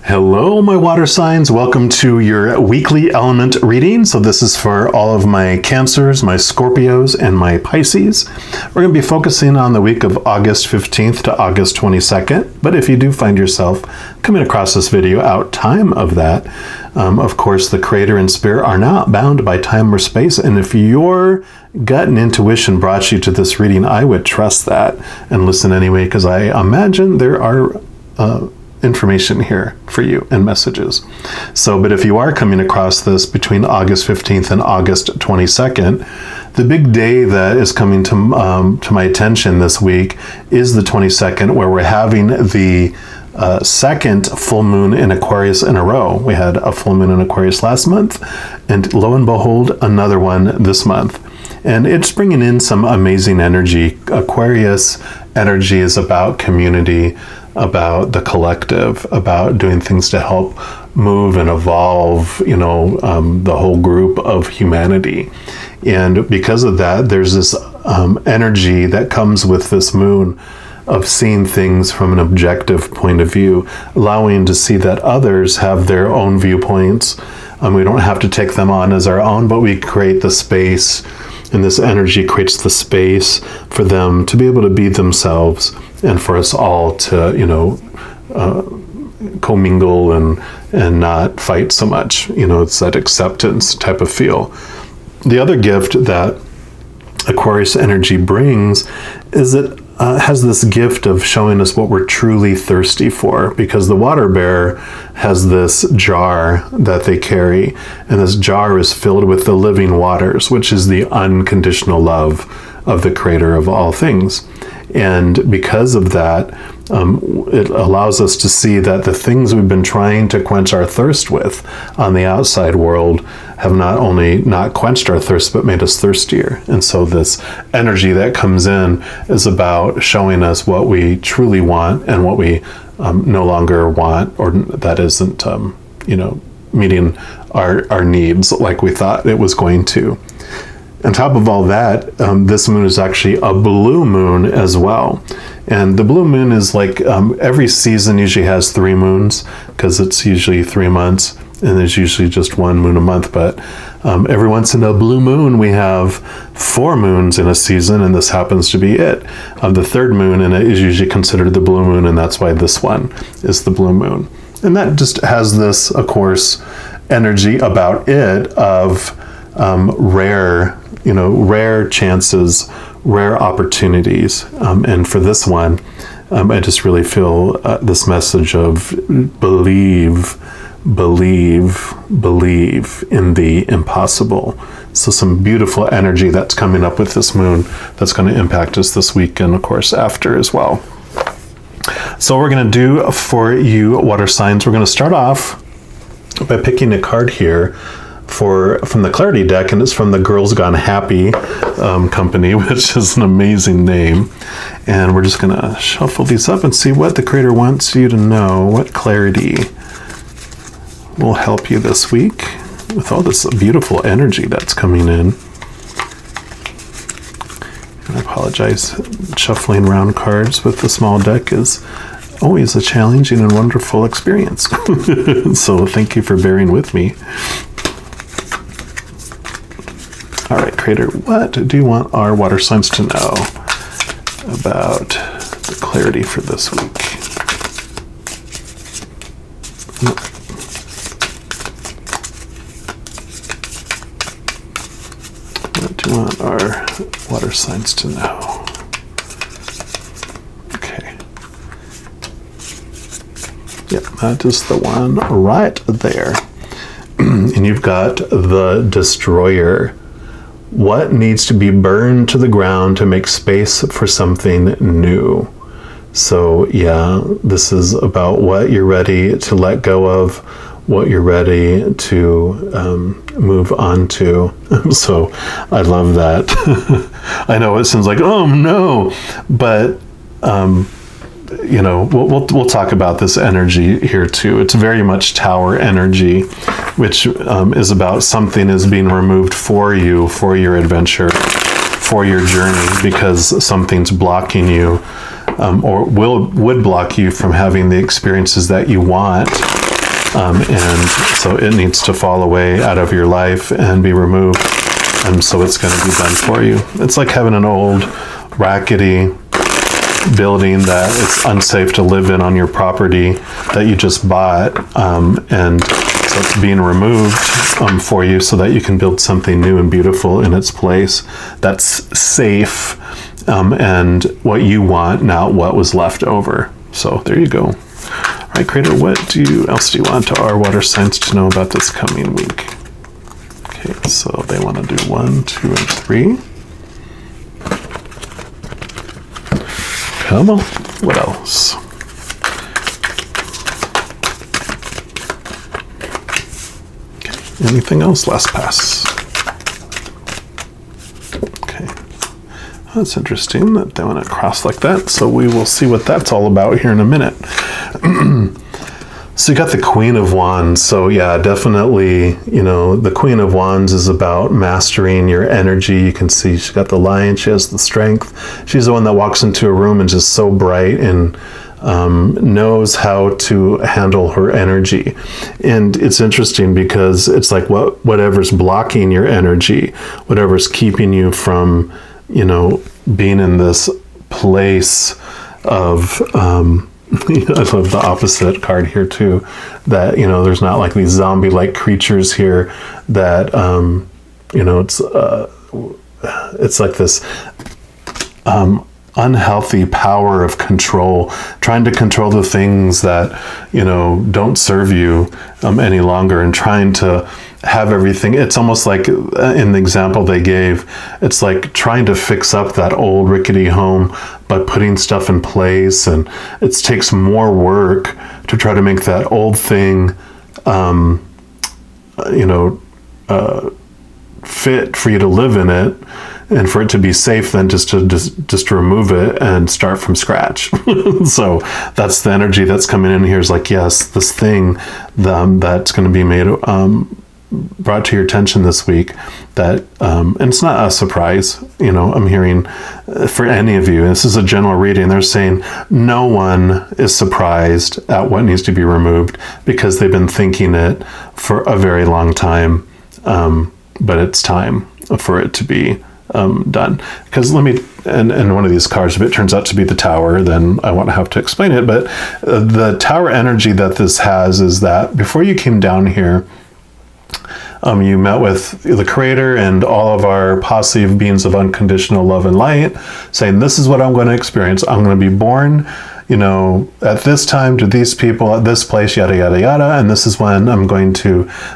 Hello, my water signs. Welcome to your weekly element reading. So this is for all of my Cancers, my Scorpios, and my Pisces. We're going to be focusing on the week of August 15th to August 22nd. But if you do find yourself coming across this video out time of that, of course, the Creator and Spirit are not bound by time or space. And if your gut and intuition brought you to this reading, I would trust that and listen anyway, because I imagine there are information here for you and messages. So, but if you are coming across this between August 15th and August 22nd, the big day that is coming to my attention this week is the 22nd, where we're having the second full moon in Aquarius in a row. We had a full moon in Aquarius last month, and lo and behold, another one this month. And it's bringing in some amazing energy. Aquarius energy is about community, about the collective, about doing things to help move and evolve, the whole group of humanity. And because of that, there's this energy that comes with this moon of seeing things from an objective point of view, allowing to see that others have their own viewpoints. We don't have to take them on as our own, but we create the space, and this energy creates the space for them to be able to be themselves, and for us all to, commingle and not fight so much. It's that acceptance type of feel. The other gift that Aquarius energy brings is it has this gift of showing us what we're truly thirsty for, because the water bearer has this jar that they carry, and this jar is filled with the living waters, which is the unconditional love of the Creator of all things. And because of that, it allows us to see that the things we've been trying to quench our thirst with on the outside world have not only not quenched our thirst, but made us thirstier. And so this energy that comes in is about showing us what we truly want and what we no longer want, or that isn't, meeting our needs like we thought it was going to. On top of all that, this moon is actually a blue moon as well. And the blue moon is like every season usually has 3 moons, because it's usually 3 months, and there's usually just 1 moon a month. But every once in a blue moon, we have 4 moons in a season, and this happens to be it. The third moon, and it is usually considered the blue moon, and that's why this one is the blue moon. And that just has this, of course, energy about it of rare chances, rare opportunities. And for this one, I just really feel this message of believe in the impossible. So some beautiful energy that's coming up with this moon that's going to impact us this week, and of course after as well. So we're going to do for you water signs. We're going to start off by picking a card here from the Clarity deck, and it's from the Girls Gone Happy company, which is an amazing name. And we're just going to shuffle these up and see what the Creator wants you to know, what clarity will help you this week with all this beautiful energy that's coming in. And I apologize, shuffling around cards with the small deck is always a challenging and wonderful experience. So thank you for bearing with me. All right, Creator, what do you want our water signs to know about the clarity for this week? What do you want our water signs to know? Okay. Yep, that is the one right there. And you've got the Destroyer. What needs to be burned to the ground to make space for something new? So yeah, this is about what you're ready to let go of, what you're ready to move on to. So I love that. I know it sounds like, oh no, but we'll talk about this energy here too. It's very much Tower energy, which is about something is being removed for you, for your adventure, for your journey, because something's blocking you, or would block you from having the experiences that you want And so it needs to fall away out of your life and be removed. And so it's going to be done for you. It's like having an old, rackety building that it's unsafe to live in on your property that you just bought. And so it's being removed for you so that you can build something new and beautiful in its place that's safe and what you want, not what was left over. So there you go. All right, Creator, what else do you want our water signs to know about this coming week? Okay, so they want to do 1, 2, and 3. Come on. What else? Okay, anything else? Last pass. Okay. That's interesting that they want to cross like that. So we will see what that's all about here in a minute. So you got the Queen of Wands. So yeah, definitely, the Queen of Wands is about mastering your energy. You can see she's got the lion. She has the strength. She's the one that walks into a room and just so bright and knows how to handle her energy. And it's interesting because it's like whatever's blocking your energy, whatever's keeping you from, being in this place of, I love the opposite card here too, that, there's not like these zombie-like creatures here that, it's like this unhealthy power of control, trying to control the things that, don't serve you any longer, and trying to have everything. It's almost like in the example they gave, it's like trying to fix up that old rickety home by putting stuff in place, and it takes more work to try to make that old thing fit for you to live in it and for it to be safe than just to remove it and start from scratch. So that's the energy that's coming in here, is like, yes, this thing that's going to be made brought to your attention this week, that and it's not a surprise, I'm hearing for any of you, this is a general reading, they're saying no one is surprised at what needs to be removed because they've been thinking it for a very long time, but it's time for it to be done. Because and one of these cards, if it turns out to be the Tower, then I won't have to explain it, but the Tower energy that this has is that before you came down here, you met with the Creator and all of our posse of beings of unconditional love and light, saying, this is what I'm going to experience. I'm going to be born, at this time, to these people, at this place, yada, yada, yada. And this is when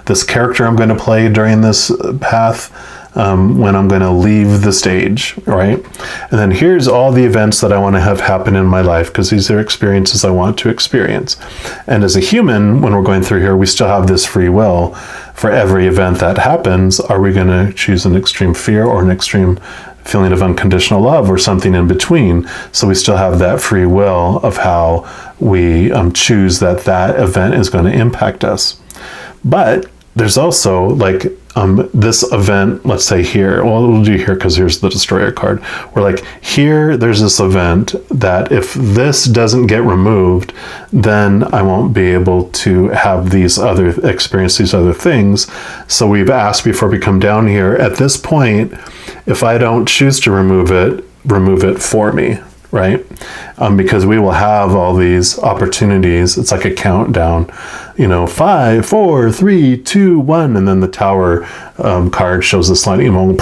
this character I'm going to play during this path, when I'm going to leave the stage, right? And then here's all the events that I want to have happen in my life, because these are experiences I want to experience. And as a human, when we're going through here, we still have this free will. For every event that happens, are we going to choose an extreme fear or an extreme feeling of unconditional love, or something in between? So we still have that free will of how we choose that event is going to impact us. But there's also like this event, let's say here, we'll do here because here's the Destroyer card. We're like, here, there's this event that if this doesn't get removed, then I won't be able to have experience these other things. So we've asked before we come down here, at this point, if I don't choose to remove it for me, right? Because we will have all these opportunities. It's like a countdown, 5, 4, 3, 2, 1, and then the Tower card shows this lightning bolt,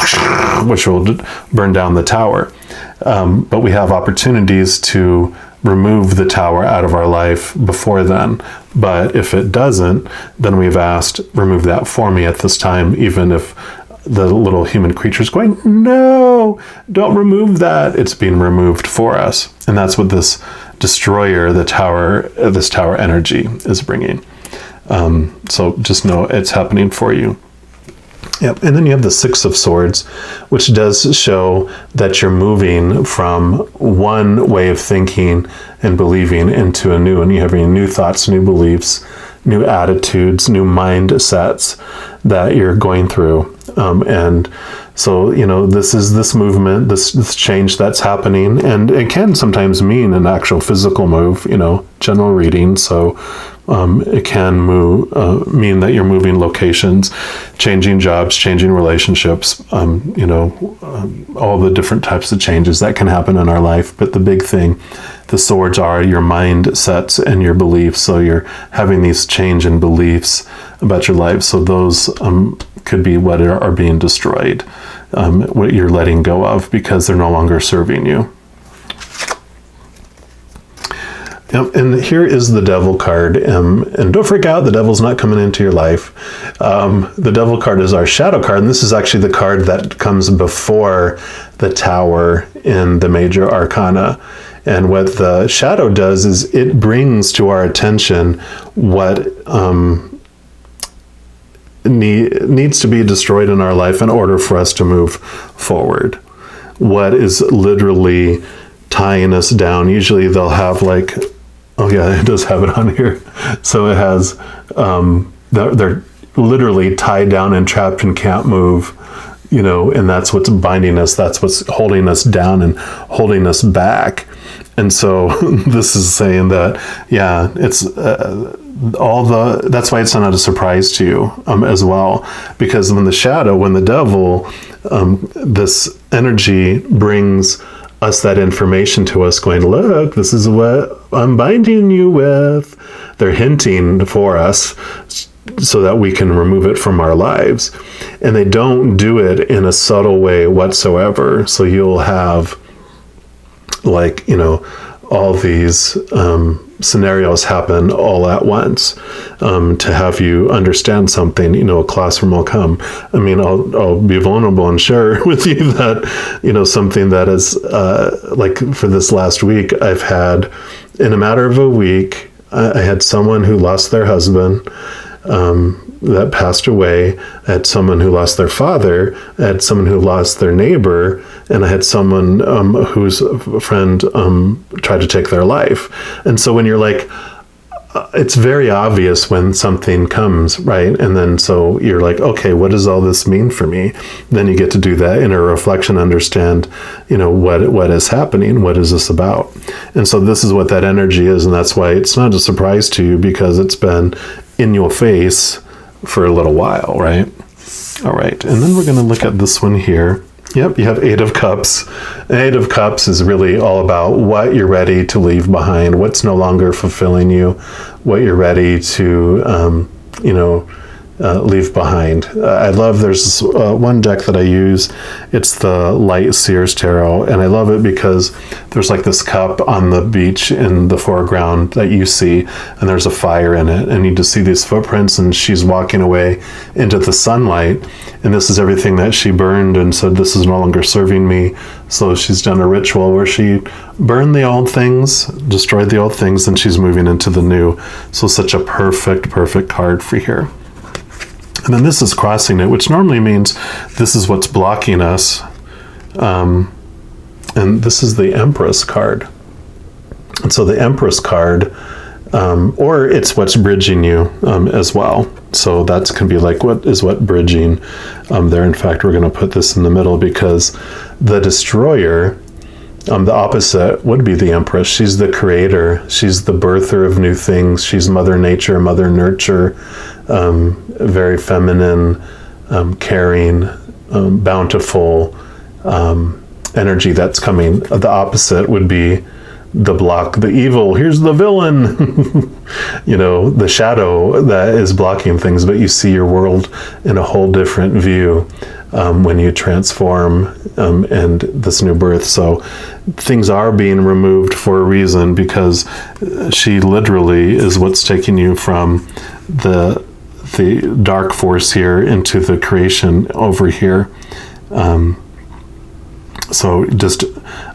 which will burn down the tower. But we have opportunities to remove the Tower out of our life before then. But if it doesn't, then we've asked, remove that for me at this time, even if the little human creature's going, no, don't remove that. It's being removed for us. And that's what this Destroyer, this Tower energy is bringing. So just know it's happening for you. Yep. And then you have the Six of Swords, which does show that you're moving from one way of thinking and believing into a new, and you have new thoughts, new beliefs, new attitudes, new mindsets that you're going through. And so, this movement, this change that's happening, and it can sometimes mean an actual physical move, general reading. So It can mean that you're moving locations, changing jobs, changing relationships, all the different types of changes that can happen in our life. But the big thing, the swords are your mindsets and your beliefs. So you're having these change in beliefs about your life. So those could be what are being destroyed, what you're letting go of because they're no longer serving you. And here is the devil card. And don't freak out, the devil's not coming into your life. The devil card is our shadow card. And this is actually the card that comes before the tower in the major arcana. And what the shadow does is it brings to our attention what needs to be destroyed in our life in order for us to move forward. What is literally tying us down. Usually they'll have oh yeah, it does have it on here. So it has, they're literally tied down and trapped and can't move, and that's what's binding us. That's what's holding us down and holding us back. And so this is saying that, yeah, it's that's why it's not a surprise to you as well. Because when the devil, this energy brings us that information to us going, look, this is what I'm binding you with. They're hinting for us so that we can remove it from our lives. And they don't do it in a subtle way whatsoever. So you'll have all these scenarios happen all at once to have you understand something. A classroom will come. I mean, I'll be vulnerable and share with you that, something that is for this last week, I've had in a matter of a week, I had someone who lost their husband that passed away. I had someone who lost their father. I had someone who lost their neighbor. And I had someone whose friend tried to take their life. And so when you're it's very obvious when something comes, right? And then so you're like, okay, what does all this mean for me? Then you get to do that inner reflection, understand, what is happening, what is this about? And so this is what that energy is, and that's why it's not a surprise to you because it's been in your face for a little while, right? All right, and then we're going to look at this one here. Yep, you have Eight of Cups. Eight of Cups is really all about what you're ready to leave behind, what's no longer fulfilling you, what you're ready to, leave behind. I love, there's one deck that I use. It's the Light Seers Tarot, and I love it because there's this cup on the beach in the foreground that you see, and there's a fire in it, and you just see these footprints, and she's walking away into the sunlight, and this is everything that she burned and said, this is no longer serving me. So she's done a ritual where she burned the old things, destroyed the old things, and she's moving into the new. So such a perfect card for here. And then this is crossing it, which normally means this is what's blocking us. And this is the Empress card. And so the Empress card, or it's what's bridging you as well. So that can be what bridging there. In fact, we're going to put this in the middle because the Destroyer, the opposite would be the Empress. She's the creator. She's the birther of new things. She's Mother Nature, Mother Nurture, very feminine, caring, bountiful energy that's coming. The opposite would be the block, the evil. Here's the villain, the shadow that is blocking things, but you see your world in a whole different view when you transform and this new birth. So things are being removed for a reason because she literally is what's taking you from the dark force here into the creation over here. So just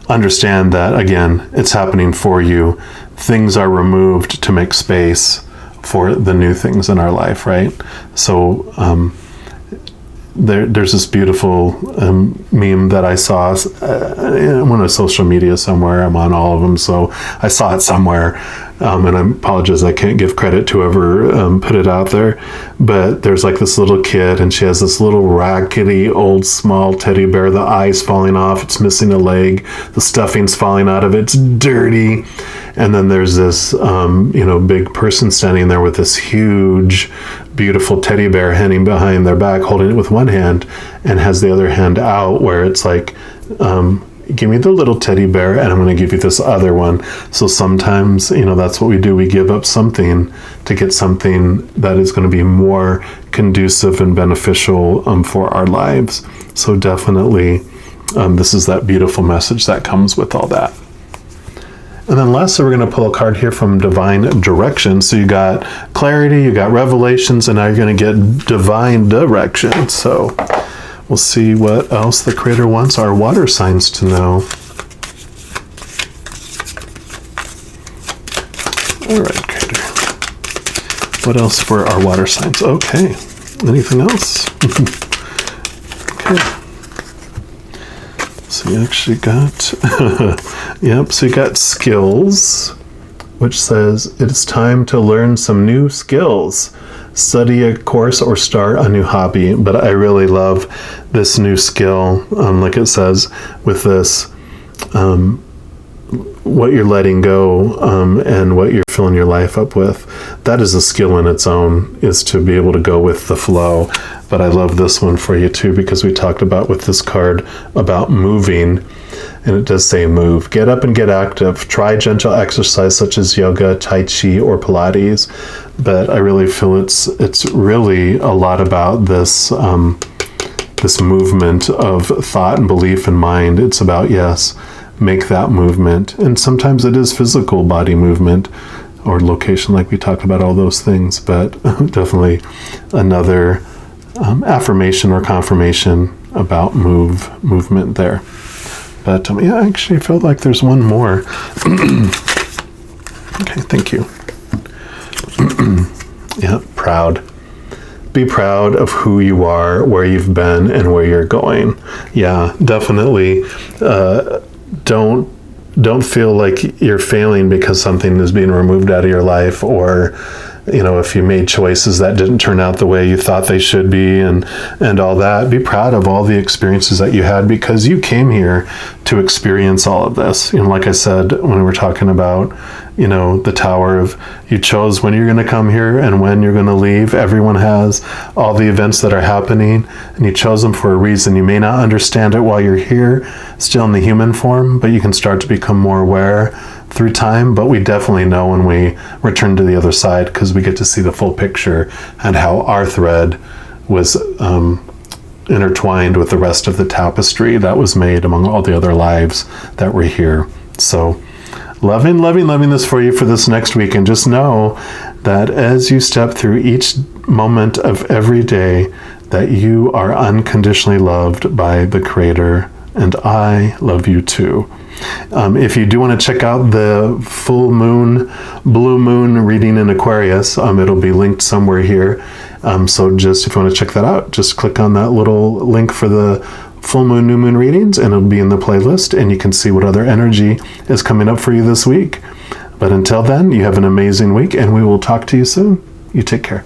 understand that, again, it's happening for you. Things are removed to make space for the new things in our life, right? So there's this beautiful meme that I saw in one of social media somewhere. I'm on all of them, so I saw it somewhere. And I apologize, I can't give credit to whoever put it out there. But there's like this little kid, and she has this little raggedy old small teddy bear. The eye's falling off. It's missing a leg. The stuffing's falling out of it. It's dirty. And then there's this, big person standing there with this huge, beautiful teddy bear hanging behind their back, holding it with one hand, and has the other hand out where it's like, give me the little teddy bear and I'm going to give you this other one. So sometimes, that's what we do. We give up something to get something that is going to be more conducive and beneficial for our lives. So definitely, this is that beautiful message that comes with all that. And then lastly, we're going to pull a card here from Divine Direction. So you got clarity, you got revelations, and now you're going to get divine direction. So we'll see what else the Creator wants our water signs to know. All right, Creator. What else for our water signs? Okay. Anything else? Okay. So you actually got, so you got skills, which says it is time to learn some new skills, study a course or start a new hobby. But I really love this new skill, like it says with this, what you're letting go and what you're filling your life up with. That is a skill in its own, is to be able to go with the flow. But I love this one for you too, because we talked about with this card about moving, and it does say move. Get up and get active. Try gentle exercise such as yoga, tai chi, or Pilates. But I really feel it's really a lot about this this movement of thought and belief and mind. It's about, yes, make that movement. And sometimes it is physical body movement or location, like we talked about, all those things. But definitely another affirmation or confirmation about movement there. But I actually felt like there's one more. Okay, thank you. Yeah, proud. Be proud of who you are, where you've been, and where you're going. Yeah, definitely. Don't feel like you're failing because something is being removed out of your life, or if you made choices that didn't turn out the way you thought they should be, and all that. Be proud of all the experiences that you had, because you came here to experience all of this. Like I said, when we were talking about, the Tower of, you chose when you're going to come here and when you're going to leave. Everyone has all the events that are happening, and you chose them for a reason. You may not understand it while you're here, still in the human form, but you can start to become more aware through time. But we definitely know when we return to the other side, because we get to see the full picture and how our thread was intertwined with the rest of the tapestry that was made among all the other lives that were here. So loving this for you for this next week. And just know that as you step through each moment of every day, that you are unconditionally loved by the Creator, and I love you too. If you do want to check out the full moon, blue moon reading in Aquarius, it'll be linked somewhere here. So just if you want to check that out, just click on that little link for the full moon, new moon readings, and it'll be in the playlist, and you can see what other energy is coming up for you this week. But until then, you have an amazing week, and we will talk to you soon. You take care.